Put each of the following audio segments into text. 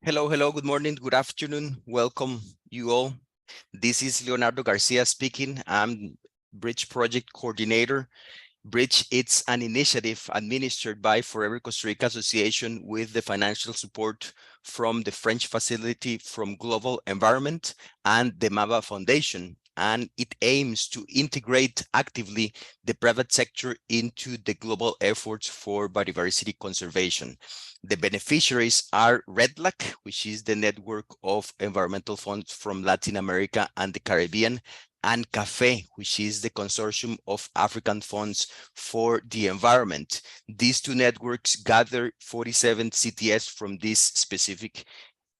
Hello, hello, good morning, good afternoon. Welcome you all. This is Leonardo Garcia speaking. I'm Bridge Project Coordinator. Bridge, it's an initiative administered by Forever Costa Rica Association with the financial support from the French Facility from Global Environment and the MAVA Foundation. And it aims to integrate actively the private sector into the global efforts for biodiversity conservation. The beneficiaries are REDLAC, which is the network of environmental funds from Latin America and the Caribbean, and CAFE, which is the consortium of African funds for the environment. These two networks gather 47 CTFs from these specific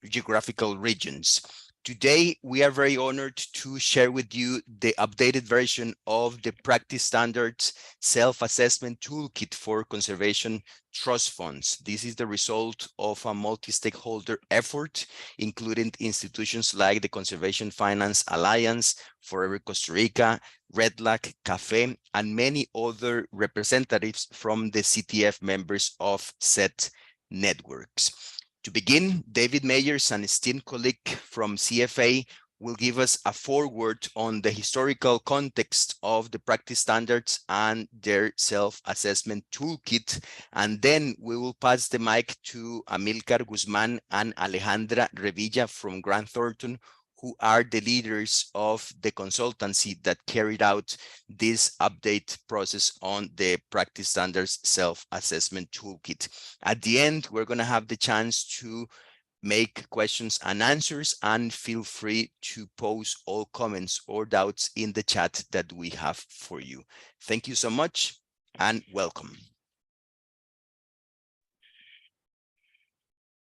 geographical regions. Today, we are very honored to share with you the updated version of the Practice Standards Self-Assessment Toolkit for Conservation Trust Funds. This is the result of a multi-stakeholder effort, including institutions like the Conservation Finance Alliance, Forever Costa Rica, REDLAC, CAFE, and many other representatives from the CTF members of said networks. To begin, David Meyers, an esteemed colleague from CFA, will give us a foreword on the historical context of the practice standards and their self-assessment toolkit. And then we will pass the mic to Amilcar Guzman and Alejandra Revilla from Grant Thornton, who are the leaders of the consultancy that carried out this update process on the practice standards self-assessment toolkit. At the end, we're going to have the chance to make questions and answers, and feel free to post all comments or doubts in the chat that we have for you. Thank you so much and welcome.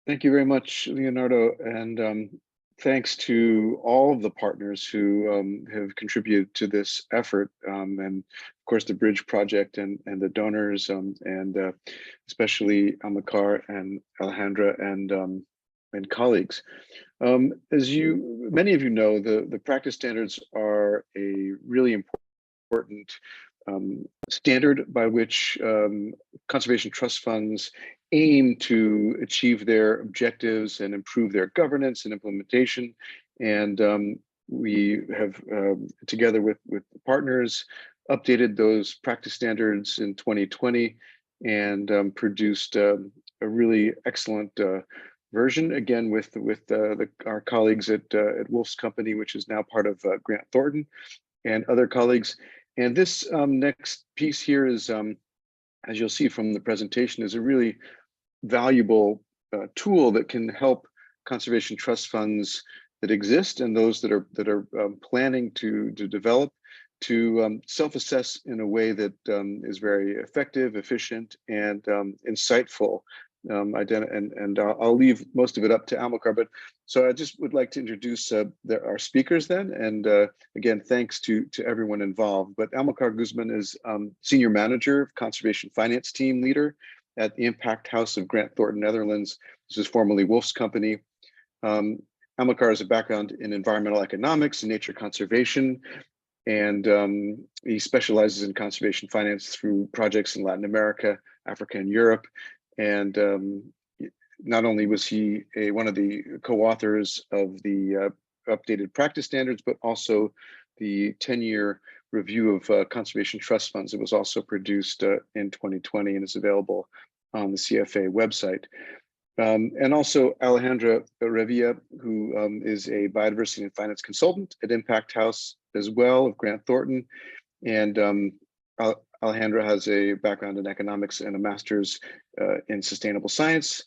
Thank you very much, Leonardo, and thanks to all of the partners who have contributed to this effort, and of course the Bridge Project and the donors, and especially Amilcar and Alejandra and colleagues. As many of you know, the practice standards are a really important standard by which conservation trust funds aim to achieve their objectives and improve their governance and implementation. And we have, together with partners, updated those practice standards in 2020 and produced a really excellent version, again, with our colleagues at Wolf's Company, which is now part of Grant Thornton, and other colleagues. And this next piece here is, as you'll see from the presentation, is a really valuable tool that can help conservation trust funds that exist and those that are planning to develop to self-assess in a way that is very effective, efficient, and insightful. I'll leave most of it up to Amilcar, but so I just would like to introduce our speakers then, and again, thanks to everyone involved. But Amilcar Guzman is Senior Manager of Conservation Finance Team Leader at the Impact House of Grant Thornton, Netherlands. This is formerly Wolf's Company. Amilcar has a background in environmental economics and nature conservation, and he specializes in conservation finance through projects in Latin America, Africa, and Europe. And not only was he one of the co-authors of the updated practice standards, but also the 10-year review of conservation trust funds. It was also produced in 2020 and is available on the CFA website. And also Alejandra Revilla, who is a biodiversity and finance consultant at Impact House as well of Grant Thornton. And Alejandra has a background in economics and a master's in sustainable science,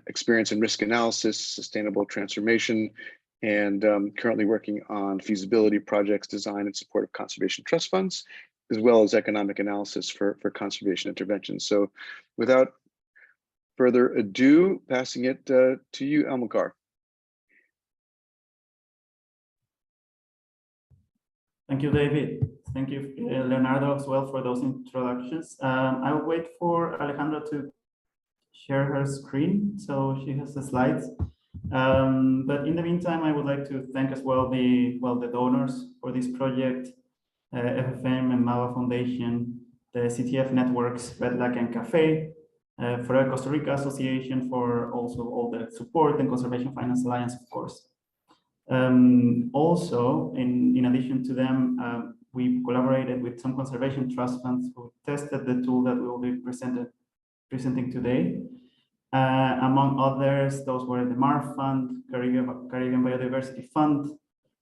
experience in risk analysis, sustainable transformation, and currently working on feasibility projects, design and support of conservation trust funds, as well as economic analysis for conservation interventions. So without further ado, passing it to you, Amilcar. Thank you, David. Thank you, Leonardo, as well, for those introductions. I will wait for Alejandra to share her screen, so she has the slides. But in the meantime, I would like to thank as well the donors for this project, FFM and MAVA Foundation, the CTF networks, REDLAC and CAFE, for the Costa Rica Association for also all the support, and Conservation Finance Alliance, of course. Also, in addition to them, we collaborated with some conservation trust funds who tested the tool that we will be presenting today. Among others, those were the MAR Fund, Caribbean Biodiversity Fund,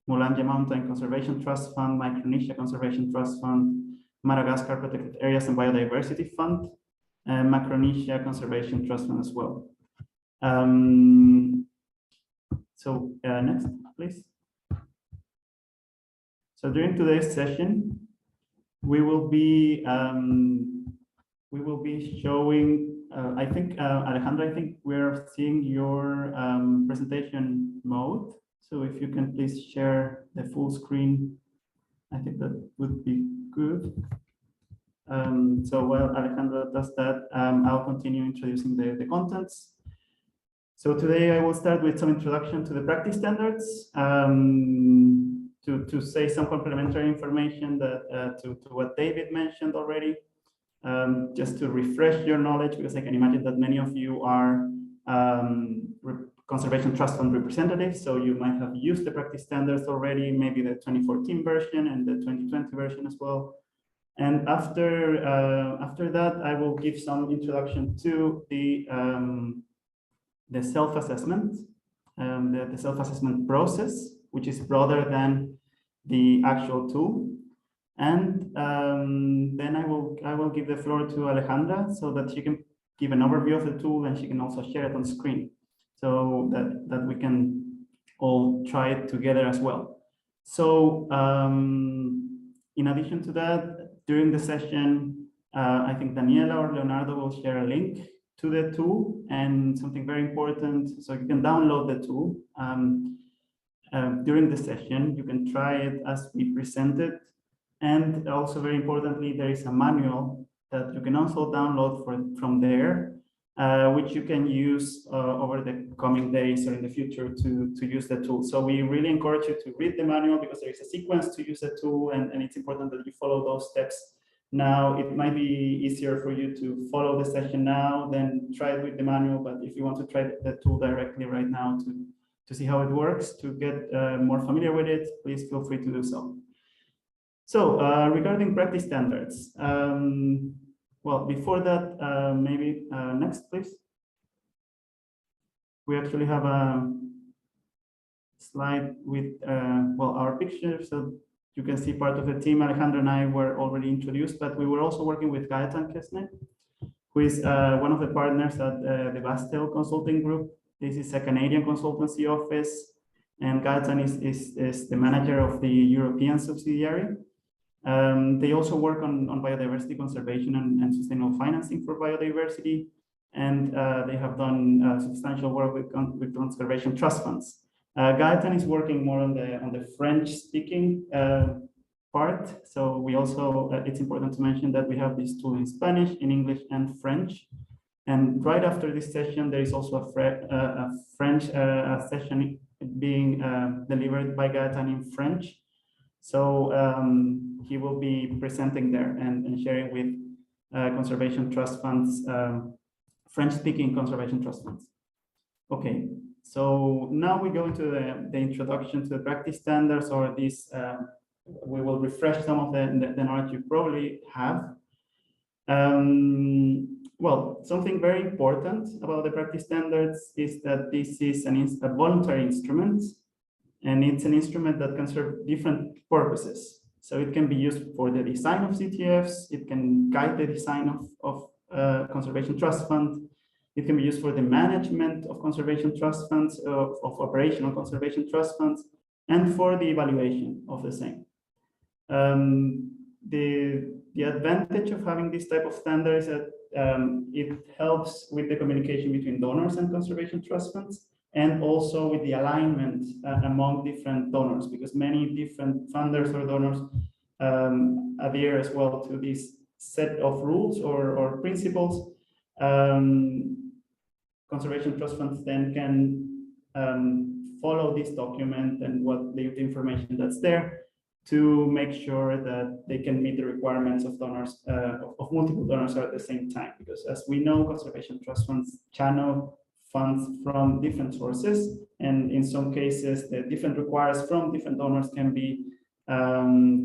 Mulanje Mountain Conservation Trust Fund, Micronesia Conservation Trust Fund, Madagascar Protected Areas and Biodiversity Fund, and Micronesia Conservation Trust Fund as well. Next, please. So during today's session, we will be showing. I think Alejandra, I think we're seeing your presentation mode. So if you can please share the full screen, I think that would be good. So while Alejandra does that, I'll continue introducing the contents. So today I will start with some introduction to the practice standards, to say some complementary information that to what David mentioned already, just to refresh your knowledge, because I can imagine that many of you are Conservation Trust Fund representatives, so you might have used the practice standards already, maybe the 2014 version and the 2020 version as well. And after that, I will give some introduction to the self-assessment, the self-assessment process, which is broader than the actual tool. And then I will give the floor to Alejandra so that she can give an overview of the tool, and she can also share it on screen so that we can all try it together as well. So in addition to that, during the session, I think Daniela or Leonardo will share a link to the tool, and something very important, so you can download the tool during the session. You can try it as we present it, and also very importantly, there is a manual that you can also download from there, which you can use over the coming days or in the future to use the tool. So we really encourage you to read the manual, because there is a sequence to use the tool, and it's important that you follow those steps. Now, it might be easier for you to follow the session now than try it with the manual, but if you want to try the tool directly right now to see how it works, to get more familiar with it, please feel free to do so. So regarding practice standards, well, before that, maybe next, please. We actually have a slide with, well, our picture. So you can see part of the team. Alejandro and I were already introduced, but we were also working with Gaetan Kesner, who is one of the partners at the Bastel Consulting Group. This is a Canadian consultancy office, and Gaetan is the manager of the European subsidiary. They also work on biodiversity conservation and sustainable financing for biodiversity, and they have done substantial work with conservation trust funds. Gaetan is working more on the French-speaking part. So we also, it's important to mention that we have this tool in Spanish, in English, and French. And right after this session, there is also a French session being delivered by Gaetan in French. So he will be presenting there and sharing with conservation trust funds, French-speaking conservation trust funds. Okay. So now we go into the introduction to the practice standards, or this, we will refresh some of the knowledge you probably have. Well, something very important about the practice standards is that this is a voluntary instrument, and it's an instrument that can serve different purposes. So it can be used for the design of CTFs, it can guide the design of conservation trust fund. It can be used for the management of conservation trust funds, of operational conservation trust funds, and for the evaluation of the same. The advantage of having this type of standard is that it helps with the communication between donors and conservation trust funds, and also with the alignment among different donors, because many different funders or donors adhere as well to this set of rules or principles. Conservation trust funds then can follow this document and what the information that's there, to make sure that they can meet the requirements of donors, of multiple donors at the same time. Because as we know, conservation trust funds channel funds from different sources, and in some cases, the different requires from different donors can be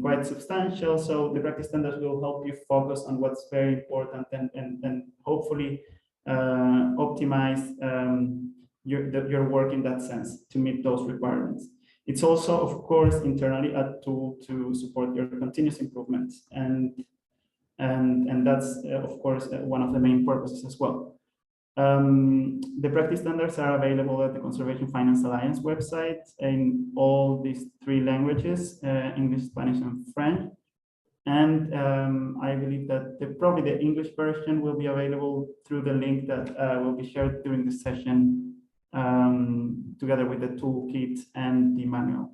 quite substantial. So the practice standards will help you focus on what's very important and hopefully optimize your work in that sense to meet those requirements. It's also, of course, internally a tool to support your continuous improvements, and that's of course one of the main purposes as well. The practice standards are available at the Conservation Finance Alliance website in all these 3 languages, English, Spanish, and French. And I believe that probably the English version will be available through the link that will be shared during the session, together with the toolkit and the manual.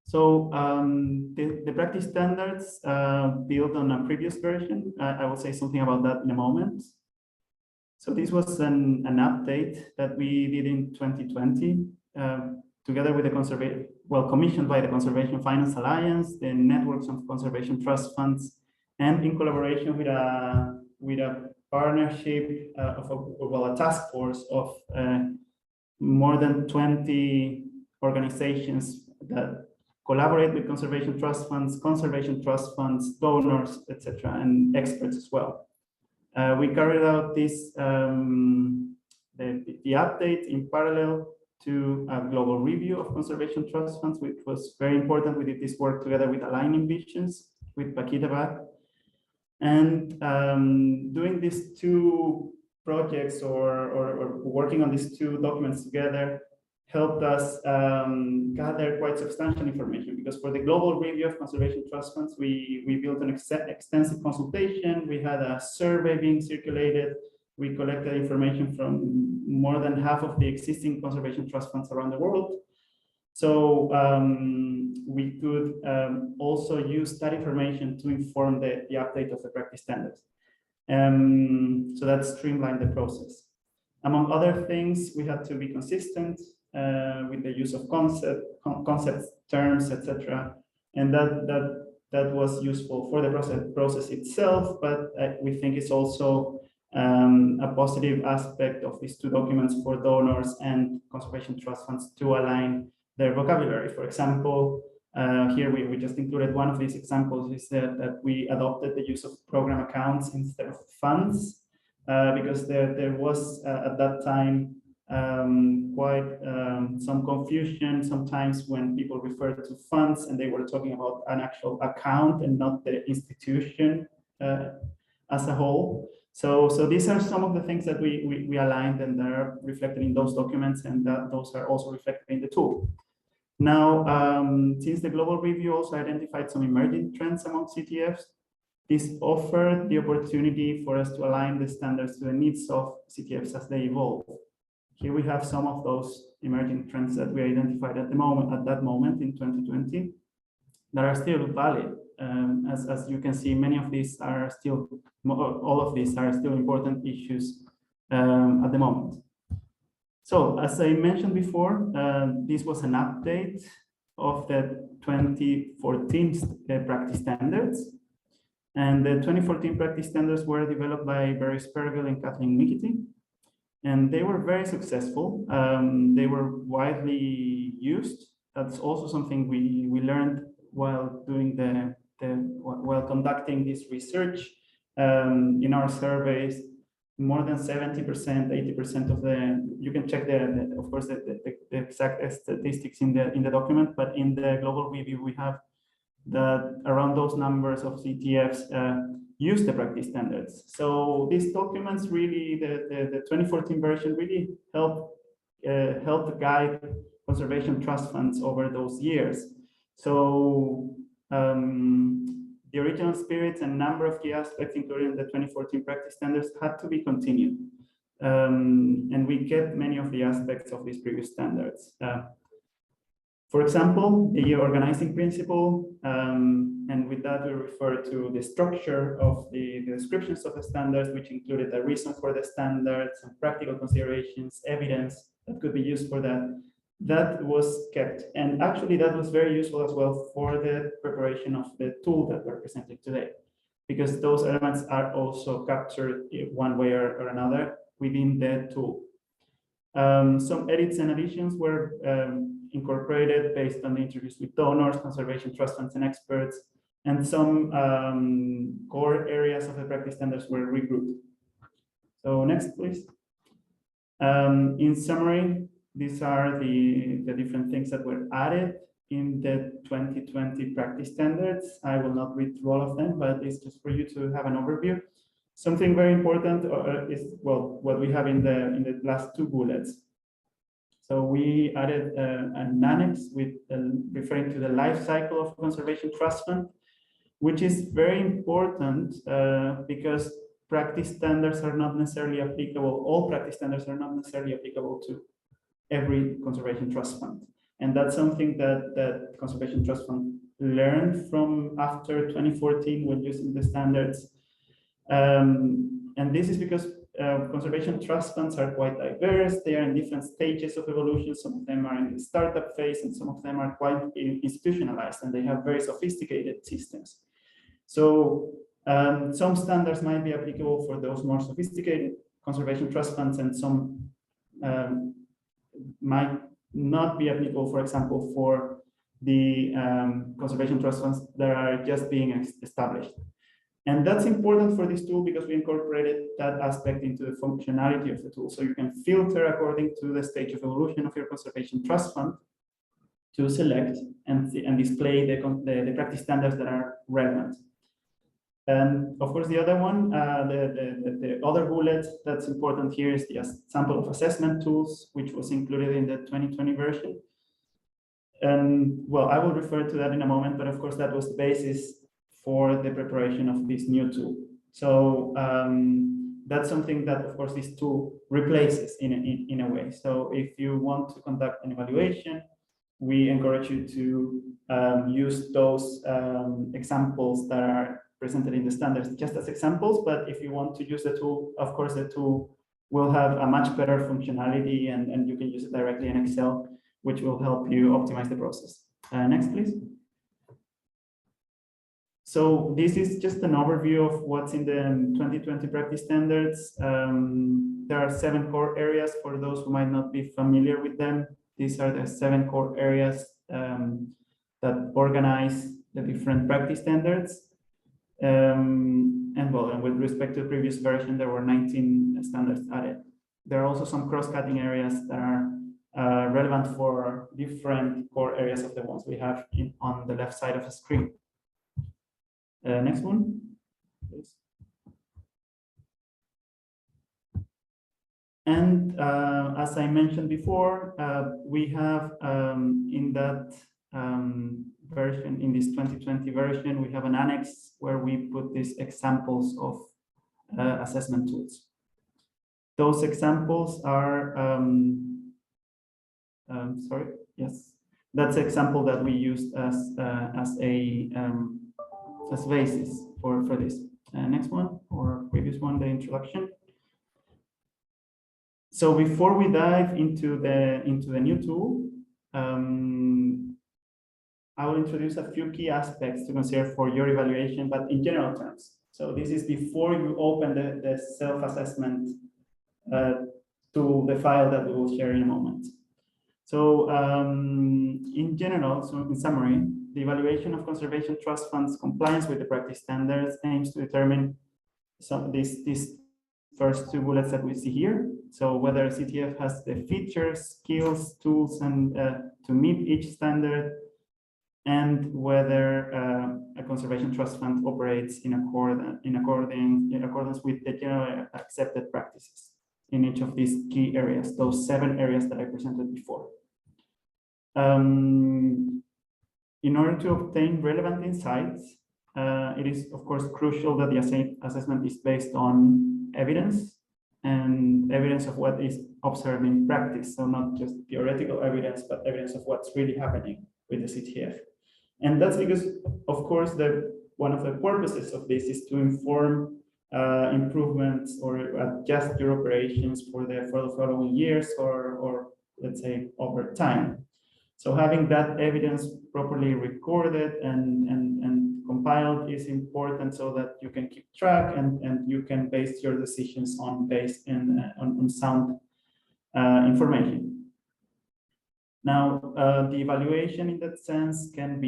So the practice standards build on a previous version. I will say something about that in a moment. So this was an update that we did in 2020, together with the commissioned by the Conservation Finance Alliance, the networks of conservation trust funds, and in collaboration with a partnership a task force of more than 20 organizations that collaborate with conservation trust funds, donors, etc., and experts as well. We carried out this the update in parallel to a global review of conservation trust funds, which was very important. We did this work together with Aligning Visions, with Paquita Bach. And doing these 2 projects or working on these 2 documents together helped us gather quite substantial information, because for the global review of conservation trust funds, we built an extensive consultation. We had a survey being circulated. We collected information from more than half of the existing conservation trust funds around the world. So we could also use that information to inform the update of the practice standards. So that streamlined the process. Among other things, we had to be consistent with the use of concepts, terms, etc. And that was useful for the process itself, but we think it's also a positive aspect of these 2 documents for donors and conservation trust funds to align their vocabulary. For example, here we just included one of these examples, is that we adopted the use of program accounts instead of funds, because there was at that time quite some confusion sometimes when people referred to funds and they were talking about an actual account and not the institution as a whole. So these are some of the things that we aligned, and they're reflected in those documents, and those are also reflected in the tool. Now, since the global review also identified some emerging trends among CTFs, this offered the opportunity for us to align the standards to the needs of CTFs as they evolve. Here we have some of those emerging trends that we identified at that moment in 2020 that are still valid. As you can see, many of these are still, all of these are still important issues at the moment. So as I mentioned before, this was an update of the 2014 practice standards. And the 2014 practice standards were developed by Barry Spergel and Kathleen McKitty. And they were very successful. They were widely used. That's also something we learned while doing while conducting this research. In our surveys, more than 70%, 80% of you can check of course the exact statistics in the document, but in the global review we have that around those numbers of CTFs use the practice standards. So these documents really, the 2014 version really helped guide conservation trust funds over those years. So the original spirits and number of key aspects, including the 2014 practice standards, had to be continued. And we kept many of the aspects of these previous standards. For example, the organizing principle, and with that we refer to the structure of the descriptions of the standards, which included the reason for the standards and practical considerations, evidence that could be used for that. that was kept. And actually that was very useful as well for the preparation of the tool that we're presenting today, because those elements are also captured in one way or another within the tool. Some edits and additions were incorporated based on the interviews with donors, conservation trust funds and experts, and some core areas of the practice standards were regrouped. So next, please. In summary, these are the different things that were added in the 2020 practice standards. I will not read through all of them, but it's just for you to have an overview. Something very important is, well, what we have in the last two bullets. So we added an annex with referring to the life cycle of conservation trust fund, which is very important because practice standards are not necessarily applicable. All practice standards are not necessarily applicable to every conservation trust fund. And that's something that Conservation Trust Fund learned from after 2014 when using the standards. And this is because conservation trust funds are quite diverse. They are in different stages of evolution. Some of them are in the startup phase, and some of them are quite institutionalized, and they have very sophisticated systems. So some standards might be applicable for those more sophisticated conservation trust funds, and some might not be applicable, for example, for the conservation trust funds that are just being established. And that's important for this tool because we incorporated that aspect into the functionality of the tool. So you can filter according to the stage of evolution of your conservation trust fund to select and display the practice standards that are relevant. And of course, the other one, the other bullet that's important here is the sample of assessment tools, which was included in the 2020 version. And well, I will refer to that in a moment, but of course, that was the basis for the preparation of this new tool. So that's something that, of course, this tool replaces in a way. So if you want to conduct an evaluation, we encourage you to use those examples that are presented in the standards just as examples. But if you want to use the tool, of course, the tool will have a much better functionality, and you can use it directly in Excel, which will help you optimize the process. Next, please. So this is just an overview of what's in the 2020 practice standards. There are 7 core areas for those who might not be familiar with them. These are the 7 core areas that organize the different practice standards. And with respect to the previous version, there were 19 standards added. There are also some cross-cutting areas that are relevant for different core areas of the ones we have on the left side of the screen. Next one, please. And as I mentioned before, we have in that version, in this 2020 version, we have an annex where we put these examples of assessment tools. Those examples are, sorry, yes, that's the example that we used as basis for this. Next one, or previous one, the introduction. So before we dive into the new tool, I will introduce a few key aspects to consider for your evaluation, but in general terms. So this is before you open the self-assessment to the file that we will share in a moment. So in general, so in summary, the evaluation of conservation trust funds compliance with the practice standards aims to determine some these first 2 bullets that we see here. So whether CTF has the features, skills, tools, and to meet each standard, and whether a conservation trust fund operates in accordance with the generally accepted practices in each of these key areas, those 7 areas that I presented before. In order to obtain relevant insights, it is, of course, crucial that the assessment is based on evidence, and evidence of what is observed in practice. So not just theoretical evidence, but evidence of what's really happening with the CTF. And that's because, of course, one of the purposes of this is to inform improvements or adjust your operations for the following years or let's say, over time. So having that evidence properly recorded and compiled is important so that you can keep track and you can base your decisions on sound information. Now, the evaluation in that sense can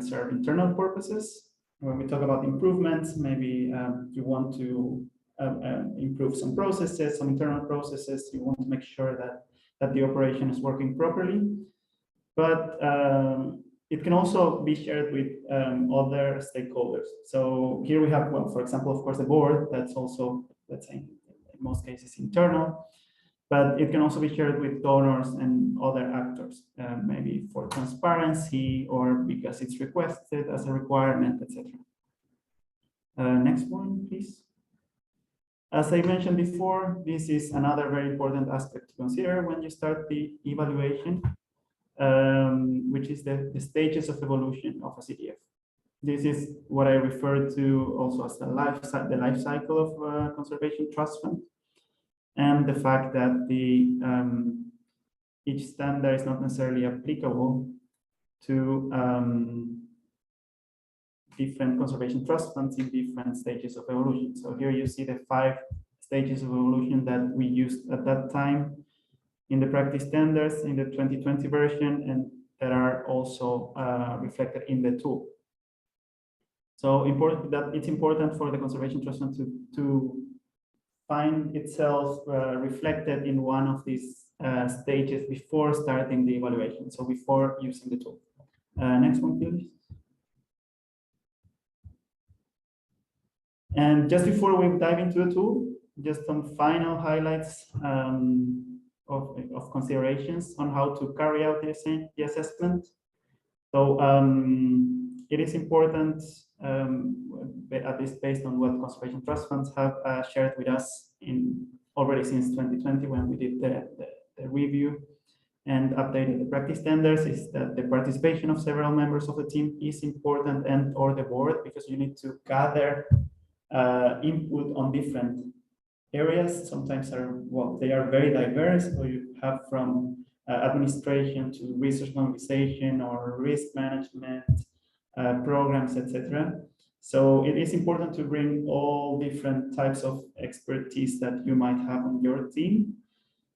serve internal purposes. When we talk about improvements, maybe you want to improve some processes, some internal processes. You want to make sure that the operation is working properly. But it can also be shared with other stakeholders. So here we have, well, for example, of course, the board. That's also, let's say, in most cases internal. But it can also be shared with donors and other actors, maybe for transparency or because it's requested as a requirement, etc. Next one, please. As I mentioned before, this is another very important aspect to consider when you start the evaluation, which is the stages of evolution of a CTF. This is what I refer to also as the life cycle of conservation trust fund. And the fact that each standard is not necessarily applicable to different conservation trust funds in different stages of evolution. So here you see the 5 stages of evolution that we used at that time in the practice standards in the 2020 version, and that are also reflected in the tool. So it's important for the conservation trust fund to find itself reflected in one of these stages before starting the evaluation, so before using the tool. Next one, please. And just before we dive into the tool, just some final highlights of considerations on how to carry out the assessment. So it is important, at least based on what conservation trust funds have shared with us already since 2020 when we did the review and updated the practice standards, is that the participation of several members of the team is important, and or the board, because you need to gather input on different areas. Sometimes they are very diverse. So you have from administration to research mobilization or risk management, programs, etc. So it is important to bring all different types of expertise that you might have on your team.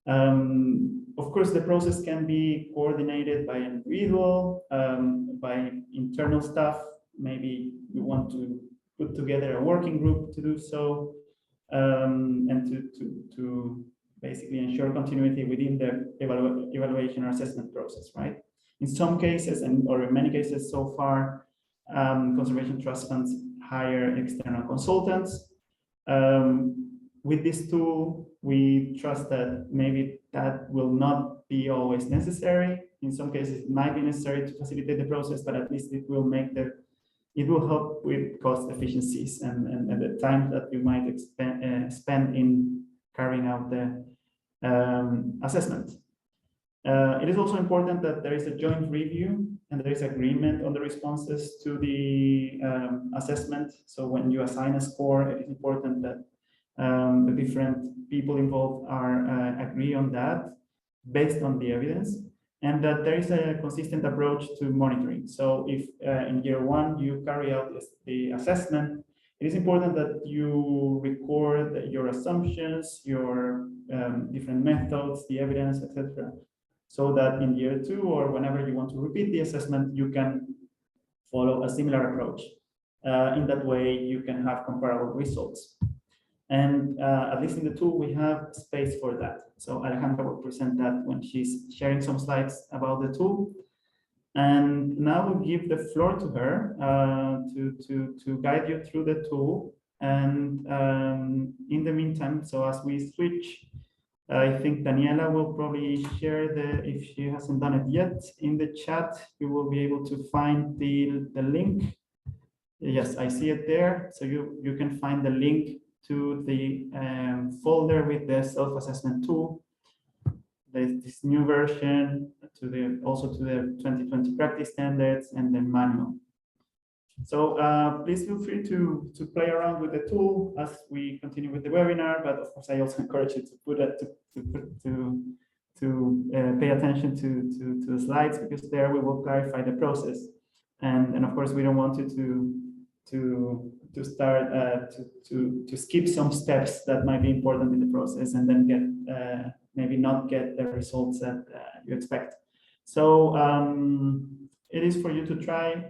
Of course, the process can be coordinated by an individual, by internal staff. Maybe you want to put together a working group to do so, and to basically ensure continuity within the evaluation or assessment process, right? In some cases, or in many cases so far, conservation trust funds hire external consultants. With this tool, we trust that maybe that will not be always necessary. In some cases, it might be necessary to facilitate the process, but at least it will help with cost efficiencies and the time that you might spend in carrying out the assessment. It is also important that there is a joint review and there is agreement on the responses to the assessment. So when you assign a score, it is important that the different people involved agree on that based on the evidence, and that there is a consistent approach to monitoring. So if in year 1 you carry out the assessment, it is important that you record your assumptions, your different methods, the evidence, etc., so that in year 2 or whenever you want to repeat the assessment, you can follow a similar approach. In that way, you can have comparable results. And at least in the tool, we have space for that. So Alejandra will present that when she's sharing some slides about the tool. And now we'll give the floor to her to guide you through the tool. And in the meantime, so as we switch, I think Daniela will probably share if she hasn't done it yet, in the chat, you will be able to find the link. Yes, I see it there. So you can find the link to the folder with the self-assessment tool, this new version, also to the 2020 practice standards and the manual. So please feel free to play around with the tool as we continue with the webinar. But of course, I also encourage you to pay attention to the slides, because there we will clarify the process. And of course, we don't want you to start to skip some steps that might be important in the process and then get maybe not get the results that you expect. So it is for you to try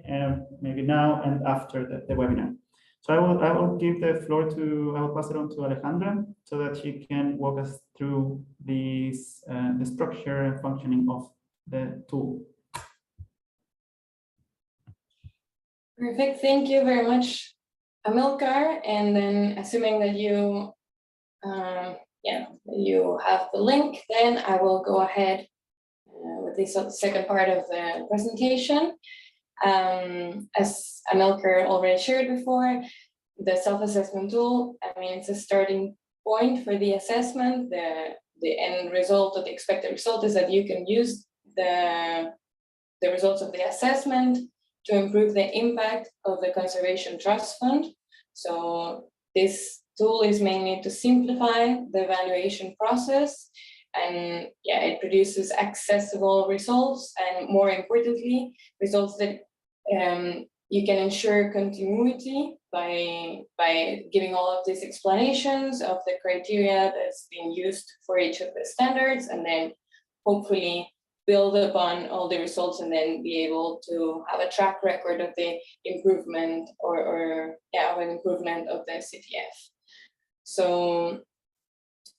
maybe now and after the webinar. So I will give the floor to, I will pass it on to Alejandra so that she can walk us through these, the structure and functioning of the tool. Perfect, thank you very much, Amilcar. And then assuming that you, you have the link, then I will go ahead with the second part of the presentation. As Amilcar already shared before, the self-assessment tool, I mean, it's a starting point for the assessment. The end result or the expected result is that you can use the results of the assessment to improve the impact of the Conservation Trust Fund. So this tool is mainly to simplify the evaluation process, and it produces accessible results, and more importantly, results that you can ensure continuity by giving all of these explanations of the criteria that's being used for each of the standards, and then hopefully build upon all the results and then be able to have a track record of the improvement of an improvement of the CTF. So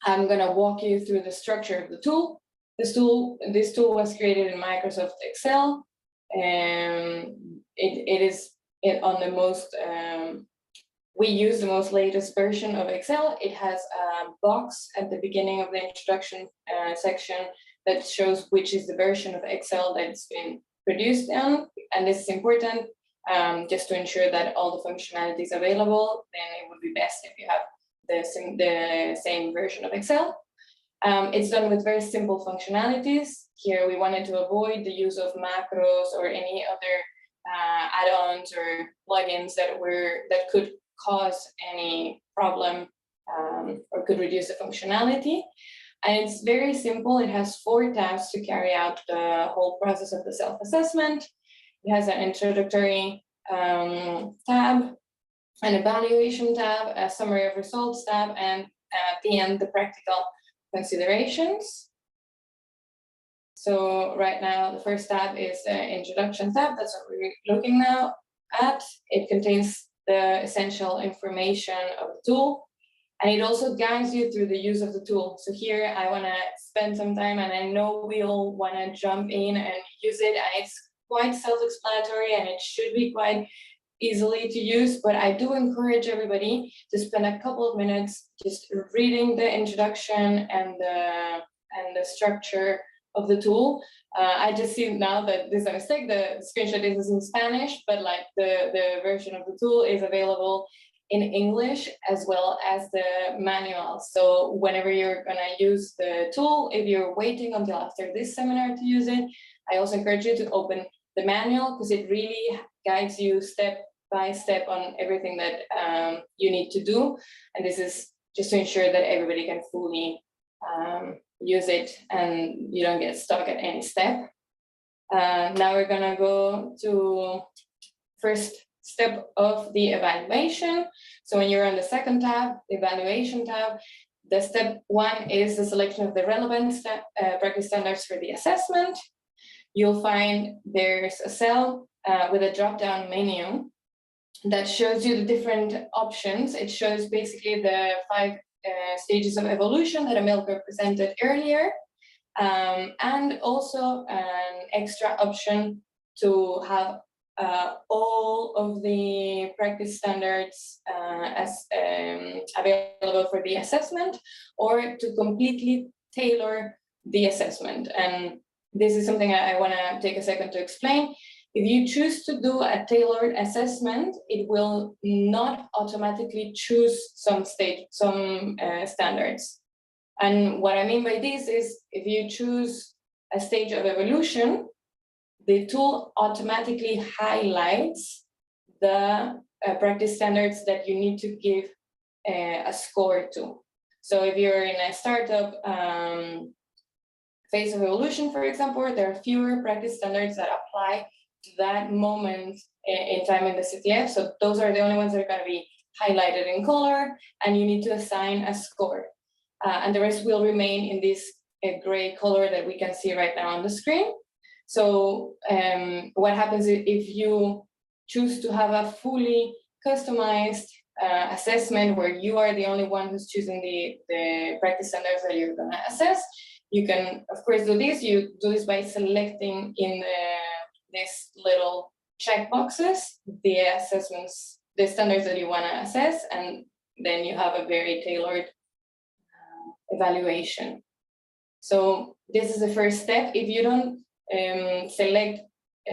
I'm gonna walk you through the structure of the tool. This tool was created in Microsoft Excel, and it is on the most, we use the most latest version of Excel. It has a box at the beginning of the introduction section that shows which is the version of Excel that's been produced on, and this is important just to ensure that all the functionality is available. Then it would be best if you have the same version of Excel. It's done with very simple functionalities. Here we wanted to avoid the use of macros or any other add-ons or plugins that could cause any problem or could reduce the functionality. And it's very simple. It has 4 tabs to carry out the whole process of the self-assessment. It has an introductory tab, an evaluation tab, a summary of results tab, and at the end, the practical considerations. So right now, the first tab is the introduction tab. That's what we're looking now at. It contains the essential information of the tool, and it also guides you through the use of the tool. So here I want to spend some time, and I know we all want to jump in and use it, and it's quite self-explanatory and it should be quite easily to use, but I do encourage everybody to spend a couple of minutes just reading the introduction and the structure of the tool. I just see now that there's a mistake. The screenshot is in Spanish, but like the version of the tool is available in English as well as the manual. So whenever you're gonna use the tool, if you're waiting until after this seminar to use it, I also encourage you to open the manual, because it really guides you step by step on everything that you need to do. And this is just to ensure that everybody can fully use it and you don't get stuck at any step. Now we're gonna go to first step of the evaluation. So when you're on the second tab, the evaluation tab, the step 1 is the selection of the relevant practice standards for the assessment. You'll find there's a cell with a drop-down menu that shows you the different options. It shows basically the 5 stages of evolution that Amilcar presented earlier, and also an extra option to have all of the practice standards as available for the assessment, or to completely tailor the assessment. And this is something I want to take a second to explain. If you choose to do a tailored assessment, it will not automatically choose some standards. And what I mean by this is, if you choose a stage of evolution, the tool automatically highlights the practice standards that you need to give a score to. So if you're in a startup phase of evolution, for example, there are fewer practice standards that apply to that moment in time in the CTF. So those are the only ones that are going to be highlighted in color, and you need to assign a score. And the rest will remain in this gray color that we can see right now on the screen. So what happens if you choose to have a fully customized assessment where you are the only one who's choosing the practice standards that you're going to assess? You can, of course, do this. You do this by selecting in these little checkboxes the assessments, the standards that you want to assess, and then you have a very tailored evaluation. So this is the first step. If you don't select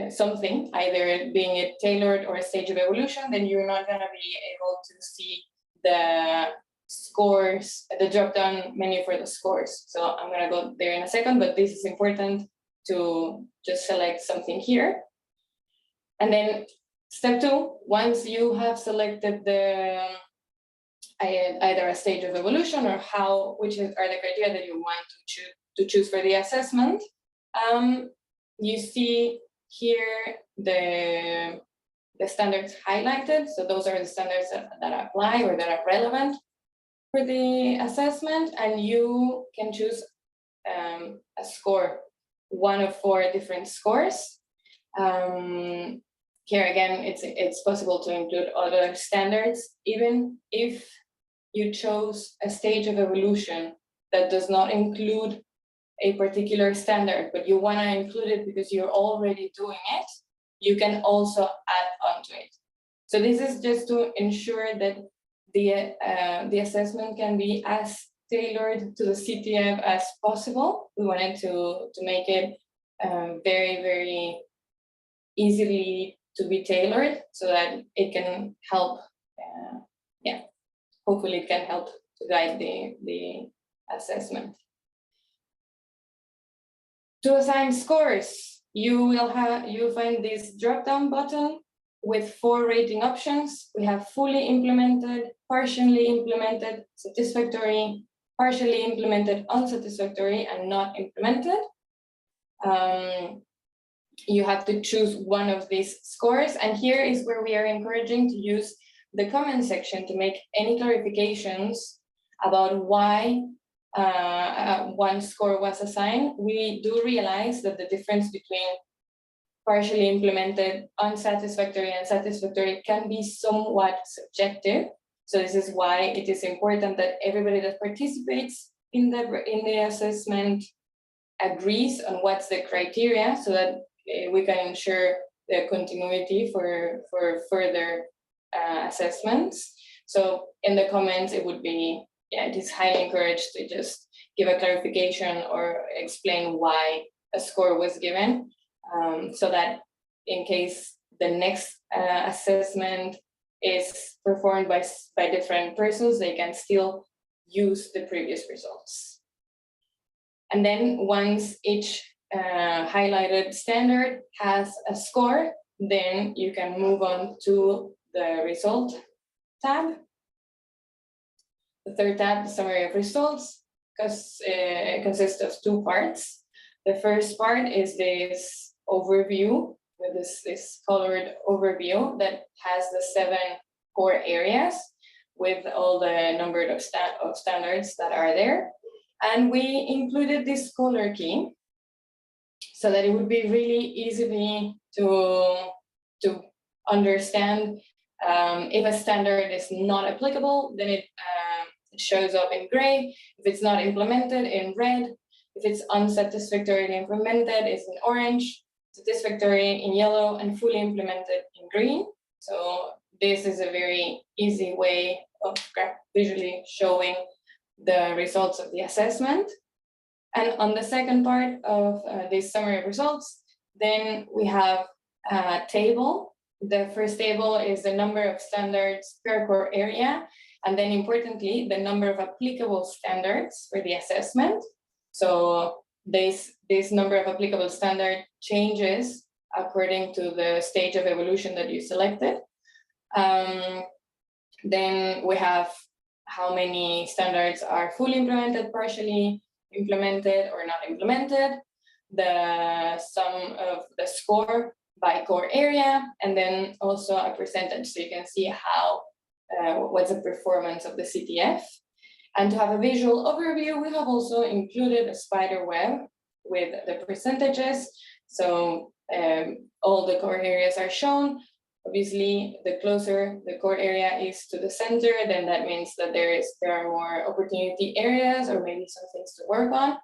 something, either being it tailored or a stage of evolution, then you're not going to be able to see the scores, the drop-down menu for the scores. So I'm going to go there in a second, but this is important to just select something here. And then step 2, once you have selected the either a stage of evolution or which are the criteria that you want to choose for the assessment, you see here the standards highlighted. So those are the standards that apply or that are relevant for the assessment, and you can choose a score, one of 4 different scores. Here again, it's possible to include other standards, even if you chose a stage of evolution that does not include a particular standard, but you want to include it because you're already doing it, you can also add on to it. So this is just to ensure that the assessment can be as tailored to the CTF as possible. We wanted to make it very, very easily to be tailored so that it can help, hopefully it can help to guide the assessment. To assign scores, you'll find this drop-down button with 4 rating options. We have fully implemented, partially implemented, satisfactory, partially implemented, unsatisfactory, and not implemented. You have to choose one of these scores, and here is where we are encouraging to use the comment section to make any clarifications about why one score was assigned. We do realize that the difference between partially implemented, unsatisfactory, and satisfactory can be somewhat subjective. So this is why it is important that everybody that participates in the assessment agrees on what's the criteria, so that we can ensure the continuity for further assessments. So in the comments, it would be, it is highly encouraged to just give a clarification or explain why a score was given, so that in case the next assessment is performed by different persons, they can still use the previous results. And then once each highlighted standard has a score, then you can move on to the result tab. The third tab, the summary of results, consists of 2 parts. The first part is this overview, with this colored overview that has the 7 core areas with all the numbered of standards that are there. And we included this color key so that it would be really easy to understand. If a standard is not applicable, then it shows up in gray. If it's not implemented, in red. If it's unsatisfactorily implemented, it's in orange. Satisfactory in yellow, and fully implemented in green. So this is a very easy way of visually showing the results of the assessment. And on the second part of this summary of results, then we have a table. The first table is the number of standards per core area, and then importantly, the number of applicable standards for the assessment. So this number of applicable standard changes according to the stage of evolution that you selected. Then we have how many standards are fully implemented, partially implemented or not implemented, the sum of the score by core area, and then also a percentage, so you can see how what's the performance of the CTF. And to have a visual overview, we have also included a spider web with the percentages. So all the core areas are shown. Obviously, the closer the core area is to the center, then that means that there are more opportunity areas or maybe some things to work on.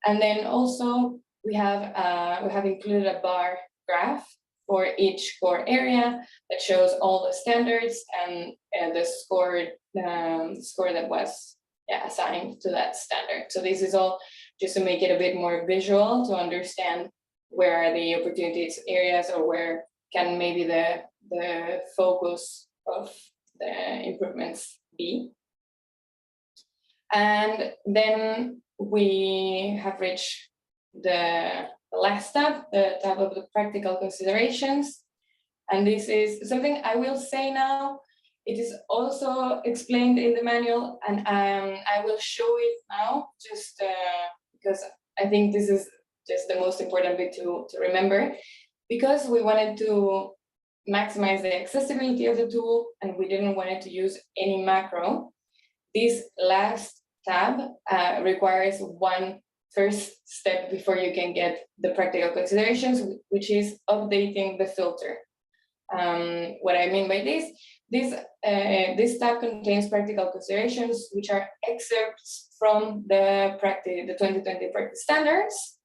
And then also we have included a bar graph for each core area that shows all the standards and the score that was assigned to that standard. So this is all just to make it a bit more visual, to understand where are the opportunities areas, or where can maybe the focus of the improvements be. And then we have reached the last tab, the tab of the practical considerations. And this is something I will say now. It is also explained in the manual, and I will show it now just because I think this is just the most important bit to remember, because we wanted to maximize the accessibility of the tool and we didn't want it to use any macro. This last tab requires one first step before you can get the practical considerations, which is updating the filter. What I mean by this tab contains practical considerations, which are excerpts from the 2020 practice standards.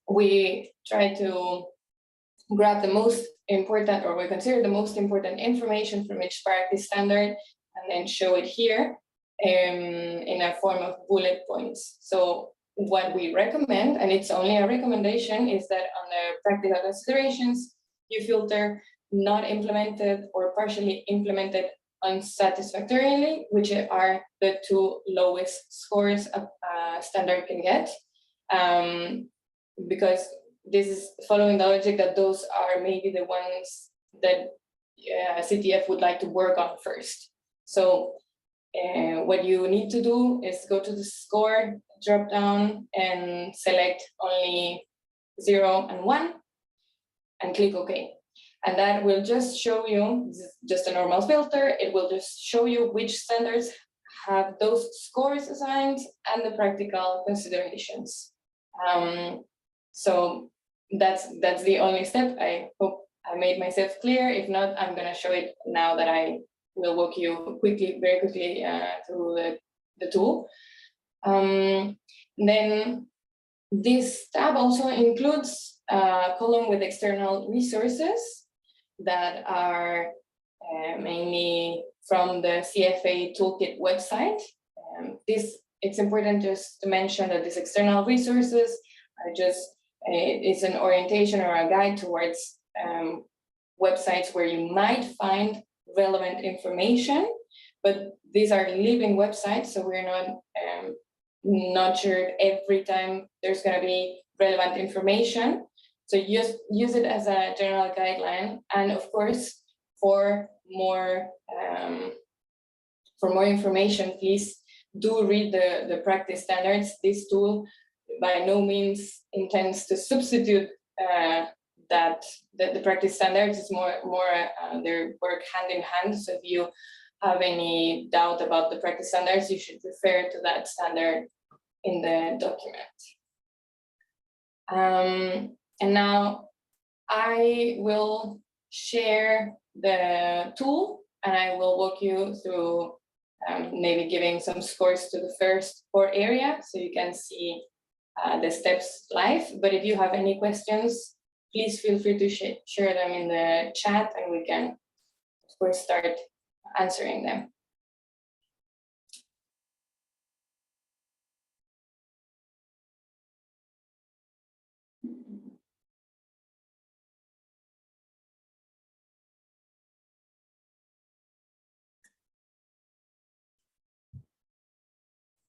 We try to grab the most important, or we consider the most important information from each practice standard and then show it here in a form of bullet points. So what we recommend, and it's only a recommendation, is that on the practical considerations, you filter not implemented or partially implemented unsatisfactorily, which are the two lowest scores a standard can get. Because this is following the logic that those are maybe the ones that CTF would like to work on first. So what you need to do is go to the score drop down and select only 0 and 1 and click OK. And that will just show you, this is just a normal filter, it will just show you which standards have those scores assigned and the practical considerations. So that's the only step. I hope I made myself clear. If not, I'm going to show it now that I will walk you very quickly through the tool. Then this tab also includes a column with external resources that are mainly from the CFA Toolkit website. It's important just to mention that these external resources are just, it's an orientation or a guide towards websites where you might find relevant information, but these are living websites, so we're not sure every time there's going to be relevant information. So just use it as a general guideline, and of course, for more information, please do read the practice standards. This tool by no means intends to substitute the practice standards. It's more they work hand in hand. So if you have any doubt about the practice standards, you should refer to that standard in the document. And now I will share the tool and I will walk you through maybe giving some scores to the first core area so you can see the steps live. But if you have any questions, please feel free to share them in the chat and we can, of course, start answering them.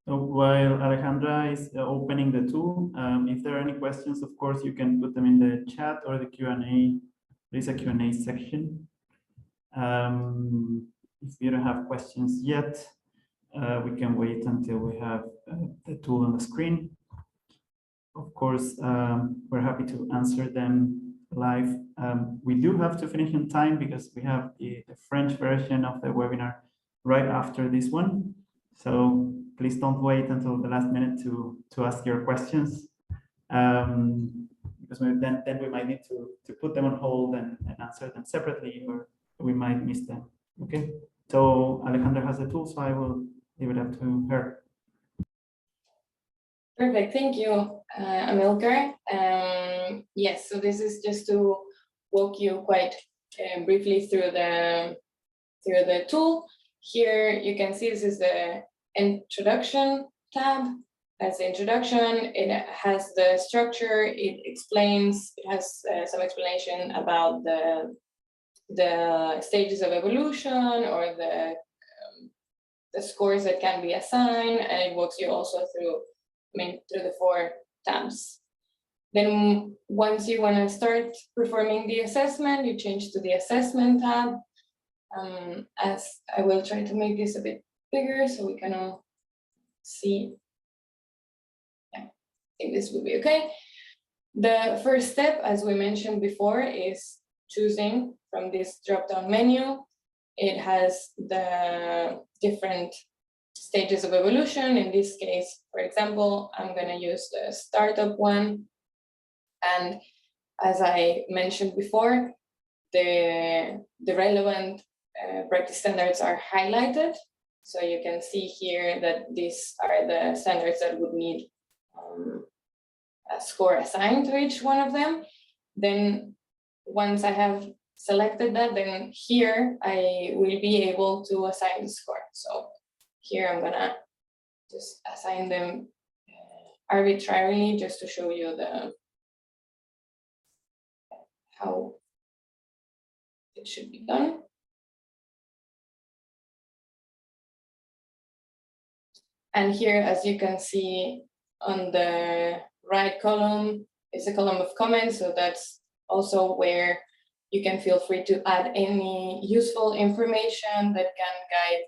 So while Alejandra is opening the tool, if there are any questions, of course, you can put them in the chat or the Q&A. There's a Q&A section. If you don't have questions yet, we can wait until we have the tool on the screen. Of course, we're happy to answer them live. We do have to finish in time because we have the French version of the webinar right after this one. So please don't wait until the last minute to ask your questions. Because then we might need to put them on hold and answer them separately, or we might miss them. Okay, so Alejandra has the tool, so I will leave it up to her. Perfect, thank you, Amilcar. Yes, so this is just to walk you quite briefly through the tool. Here you can see this is the introduction tab. As the introduction, it has the structure, it explains, it has some explanation about the stages of evolution or the scores that can be assigned, and it walks you also through the 4 tabs. Then once you want to start performing the assessment, you change to the assessment tab. As I will try to make this a bit bigger so we can all see. Yeah, I think this will be okay. The first step, as we mentioned before, is choosing from this drop-down menu. It has the different stages of evolution. In this case, for example, I'm going to use the startup one. And as I mentioned before, the relevant practice standards are highlighted. So you can see here that these are the standards that would need a score assigned to each one of them. Then once I have selected that, then here I will be able to assign the score. So here I'm gonna just assign them arbitrarily just to show you how it should be done. And here, as you can see on the right column, is a column of comments. So that's also where you can feel free to add any useful information that can guide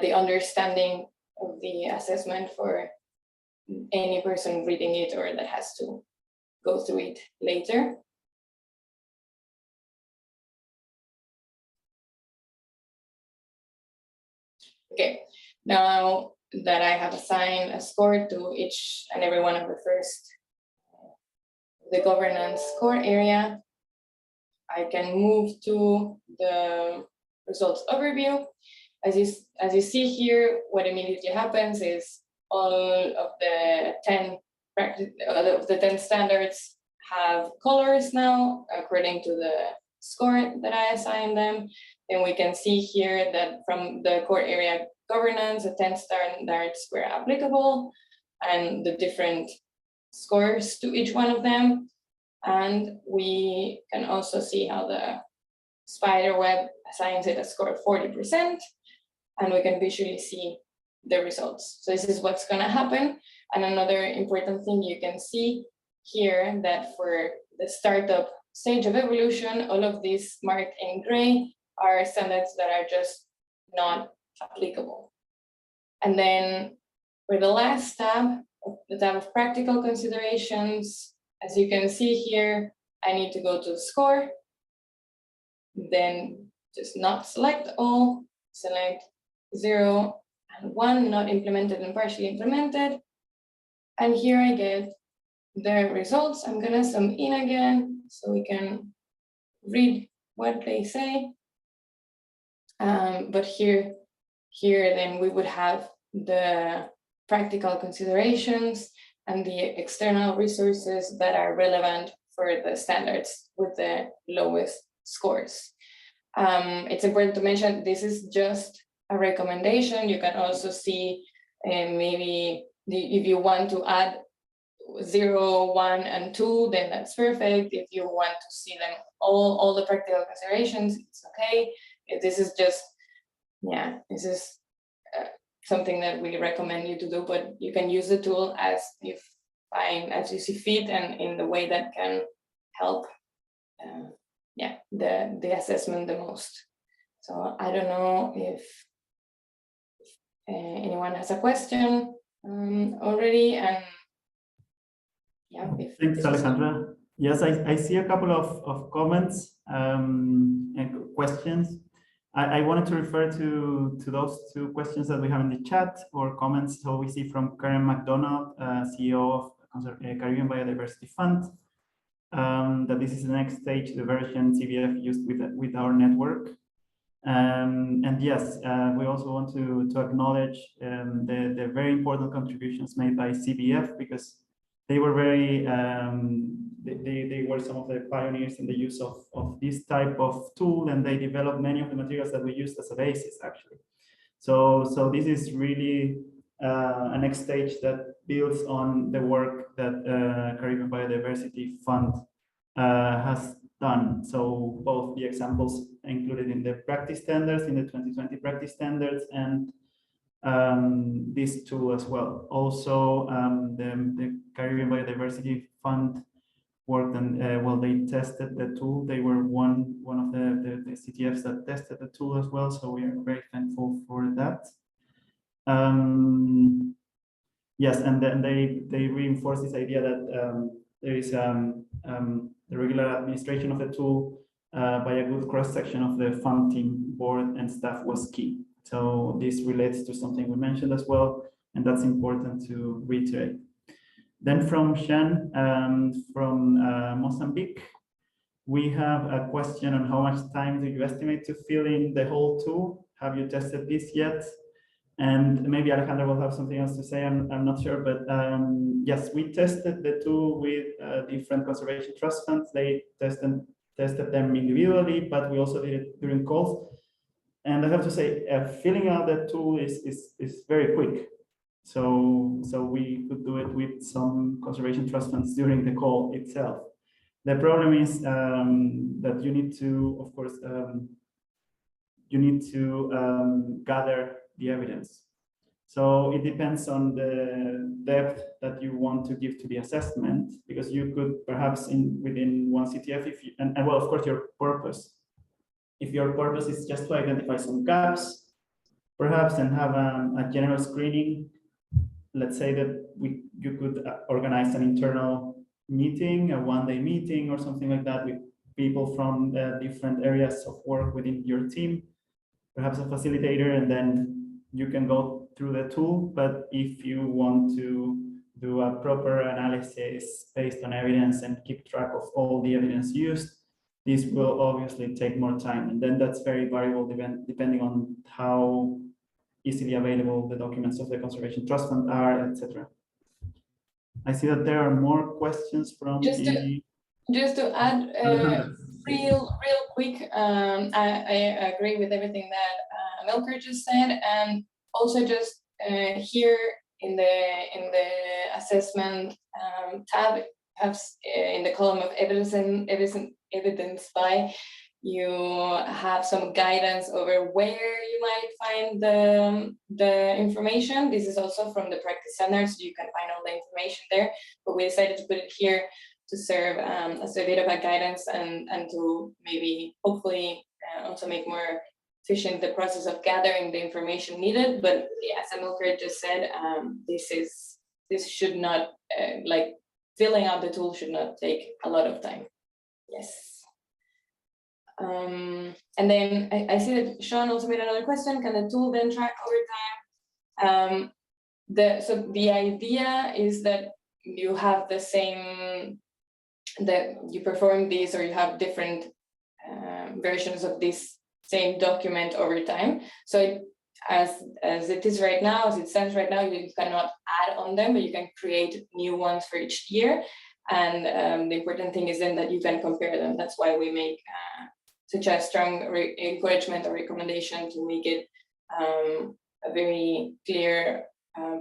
the understanding of the assessment for any person reading it or that has to go through it later. Okay, now that I have assigned a score to each and every one of the governance score area, I can move to the results overview. As you see here, what immediately happens is all of the 10 standards have colors now according to the score that I assigned them. Then we can see here that from the core area governance, the 10 standards were applicable and the different scores to each one of them. And we can also see how the spider web assigns it a score of 40%, and we can visually see the results. So this is what's going to happen. And another important thing you can see here, that for the startup stage of evolution, all of these marked in gray are standards that are just not applicable. And then for the last tab, the tab of practical considerations, as you can see here, I need to go to the score, then just not select all, select 0 and 1, not implemented and partially implemented. And here I get the results. I'm gonna zoom in again so we can read what they say. But here then we would have the practical considerations and the external resources that are relevant for the standards with the lowest scores. It's important to mention this is just a recommendation. You can also see maybe if you want to add 0, 1, and 2, then that's perfect. If you want to see them all the practical considerations, it's okay. If this is just, this is something that we recommend you to do, but you can use the tool as you find, as you see fit, and in the way that can help the assessment the most. So I don't know if anyone has a question already, and yeah. Thanks, Alejandra. Yes, I see a couple of comments and questions. I wanted to refer to those two questions that we have in the chat or comments. So we see from Karen McDonald, CEO of Caribbean Biodiversity Fund, that this is the next stage, the version CTF used with our network. And yes, we also want to acknowledge the very important contributions made by CBF, because they were very, they were some of the pioneers in the use of this type of tool, and they developed many of the materials that we used as a basis, actually. So this is really a next stage that builds on the work that Caribbean Biodiversity Fund has done. So both the examples included in the practice standards, in the 2020 practice standards, and this tool as well. Also, the Caribbean Biodiversity Fund worked and well, they tested the tool. They were one of the CTFs that tested the tool as well. So we are very thankful for that. Yes, and then they reinforce this idea that there is the regular administration of the tool by a good cross-section of the fund team, board, and staff was key. So this relates to something we mentioned as well, and that's important to reiterate. Then from Shen, from Mozambique, we have a question on how much time do you estimate to fill in the whole tool? Have you tested this yet? And maybe Alejandra will have something else to say, I'm not sure, but yes, we tested the tool with different conservation trust funds. They tested them individually, but we also did it during calls. And I have to say, filling out that tool is very quick. So we could do it with some conservation trust funds during the call itself. The problem is that you need to, of course, gather the evidence. So it depends on the depth that you want to give to the assessment, because you could perhaps within one CTF, if you, and well, of course, your purpose. If your purpose is just to identify some gaps, perhaps, and have a general screening, let's say that you could organize an internal meeting, a one-day meeting or something like that with people from the different areas of work within your team, perhaps a facilitator, and then you can go through the tool. But if you want to do a proper analysis based on evidence and keep track of all the evidence used, this will obviously take more time. And then that's very variable depending on how easily available the documents of the Conservation Trust Fund are, etc. I see that there are more questions from just to add real quick, I agree with everything that Melker just said, and also just here in the assessment tab, perhaps in the column of evidence by, you have some guidance over where you might find the information. This is also from the practice standards, so you can find all the information there, but we decided to put it here to serve as a bit of a guidance and to maybe hopefully also make more efficient the process of gathering the information needed. But yeah, as Amilcar just said, this should not like filling out the tool should not take a lot of time. Yes. And then I see that Sean also made another question. Can the tool then track over time? So the idea is that you have the same, that you perform these, or you have different versions of this same document over time. So as it is right now, as it stands right now, you cannot add on them, but you can create new ones for each year. And the important thing is then that you can compare them. That's why we make such a strong encouragement or recommendation to make it a very clear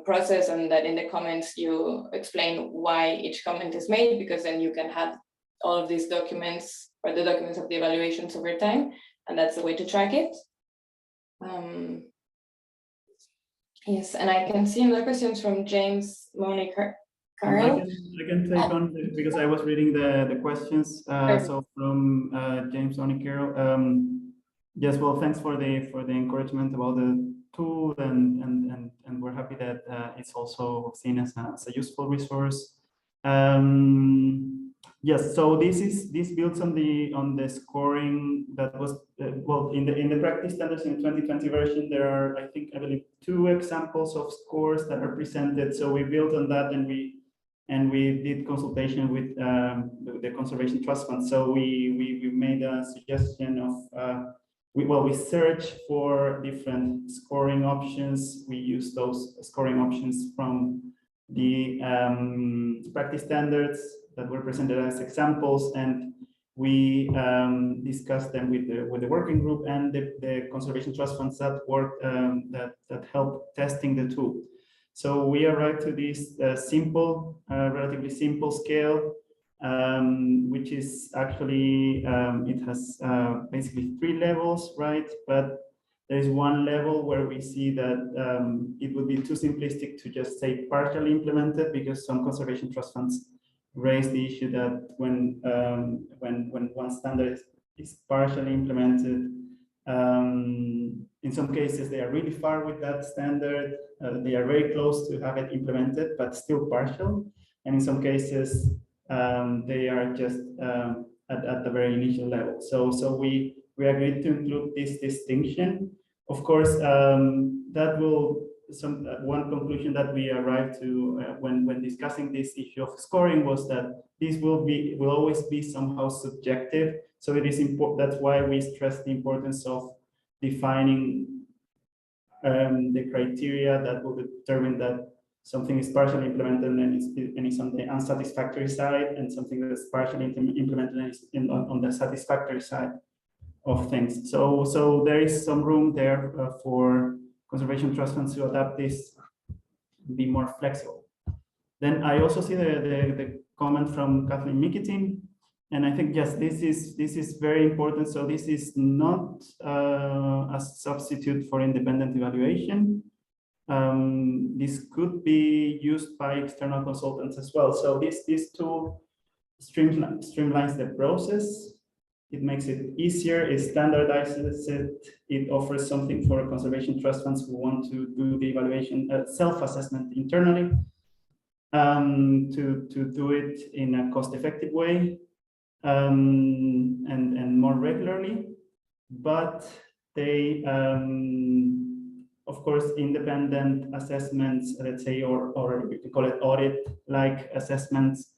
process, and that in the comments you explain why each comment is made, because then you can have all of these documents, or the documents of the evaluations over time, and that's the way to track it. Yes, and I can see another questions from James, Monique, Carl. I can take on, because I was reading the questions. So from James, Monique, Carol. Yes, well, thanks for the encouragement about tool, and we're happy that it's also seen as a useful resource. Yes, so this builds on the scoring that was well in the practice standards in 2020 version. There are, I believe 2 examples of scores that are presented. So we built on that, and we did consultation with the Conservation Trust Fund. So we made a suggestion of we searched for different scoring options. We use those scoring options from the practice standards that were presented as examples, and we discussed them with the working group and the Conservation Trust Funds that worked that helped testing the tool. So we arrived to this simple, relatively simple scale, which is actually it has basically 3 levels, right? But there is one level where we see that it would be too simplistic to just say partially implemented, because some conservation trust funds raise the issue that when one standard is partially implemented, in some cases they are really far with that standard. They are very close to have it implemented, but still partial. And in some cases, they are just at the very initial level. So we agreed to include this distinction. Of course, that will one conclusion that we arrived to when discussing this issue of scoring was that this will always be somehow subjective. So it is important. That's why we stress the importance of defining the criteria that will determine that something is partially implemented and is on the unsatisfactory side, and something that is partially implemented and is on the satisfactory side of things. So there is some room there for conservation trust funds to adapt this, be more flexible. Then I also see the comment from Kathleen Mikitin, and I think yes, this is very important. So this is not a substitute for independent evaluation. This could be used by external consultants as well. So this tool streamlines the process. It makes it easier, it standardizes it, it offers something for conservation trust funds who want to do the evaluation, self-assessment internally, to do it in a cost-effective way, and more regularly. But they, of course, independent assessments, let's say, or we can call it audit-like assessments,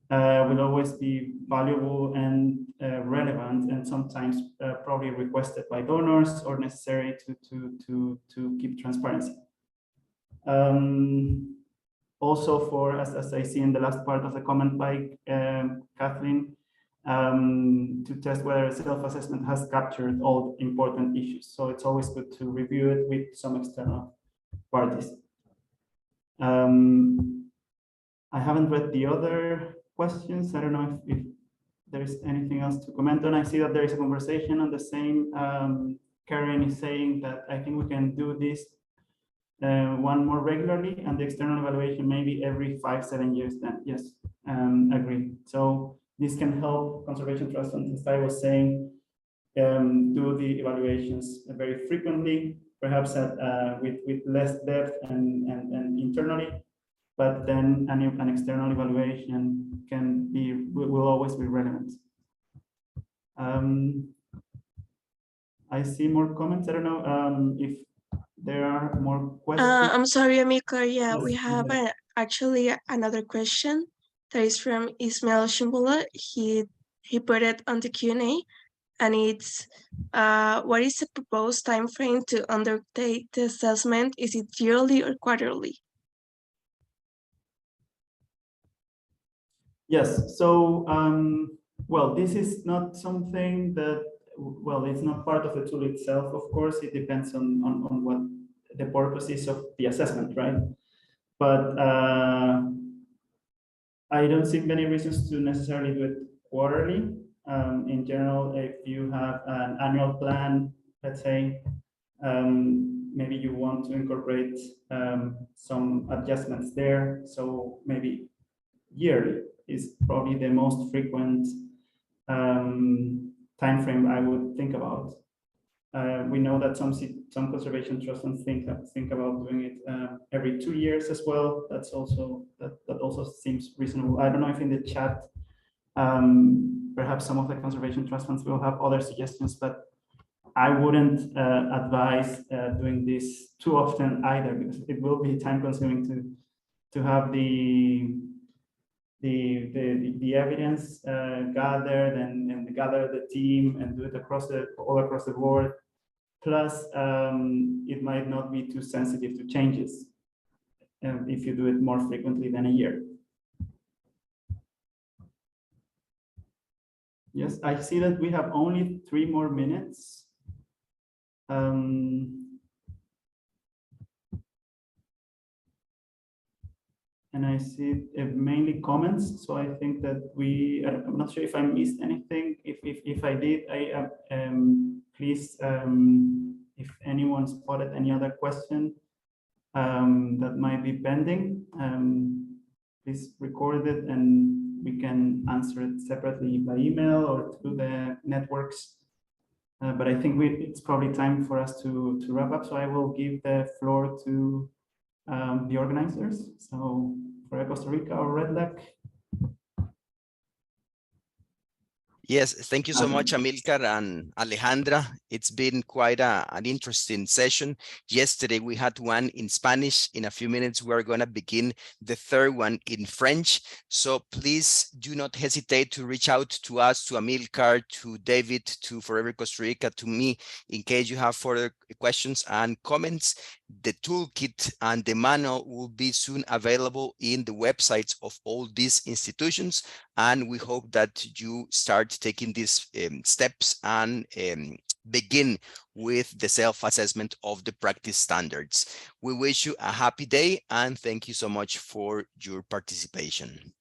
will always be valuable and relevant, and sometimes probably requested by donors or necessary to keep transparency. Also, for as I see in the last part of the comment by Kathleen, to test whether a self-assessment has captured all important issues. So it's always good to review it with some external parties. I haven't read the other questions. I don't know if there is anything else to comment on. I see that there is a conversation on the same. Karen is saying that I think we can do this one more regularly, and the external evaluation maybe every 5-7 years. Then yes, agree. So this can help conservation trust funds, as I was saying, do the evaluations very frequently, perhaps with less depth and internally. But then an external evaluation will always be relevant. I see more comments. I don't know if there are more questions. I'm sorry, Amilcar. Yeah, Yes, we have actually another question that is from Ismail Shimbula. He put it on the Q&A, and it's what is the proposed time frame to undertake the assessment? Is it yearly or quarterly? Yes, so, well, this is not something that, well, it's not part of the tool itself, of course. It depends on what the purpose is of the assessment, right? But I don't see many reasons to necessarily do it quarterly. In general, if you have an annual plan, let's say, maybe you want to incorporate some adjustments there. So maybe yearly is probably the most frequent time frame I would think about. We know that some conservation trust funds think about doing it every 2 years as well. That's also that also seems reasonable. I don't know if in the chat perhaps some of the conservation trust funds will have other suggestions, but I wouldn't advise doing this too often either, because it will be time consuming to have the evidence gathered and gather the team and do it all across the board. Plus, it might not be too sensitive to changes if you do it more frequently than a year. Yes, I see that we have only 3 more minutes. And I see mainly comments, so I think that I'm not sure if I missed anything. If I did, please, if anyone spotted any other question that might be pending, please record it and we can answer it separately by email or through the networks. But I think it's probably time for us to wrap up. So I will give the floor to the organizers. So for Costa Rica or Red Lake. Yes, thank you so much, Amilcar and Alejandra. It's been quite an interesting session. Yesterday, we had one in Spanish. In a few minutes, we're going to begin the third one in French. So please do not hesitate to reach out to us, to Amilcar, to David, to Forever Costa Rica, to me, in case you have further questions and comments. The toolkit and the manual will be soon available in the websites of all these institutions. And we hope that you start taking these steps and begin with the self-assessment of the practice standards. We wish you a happy day and thank you so much for your participation.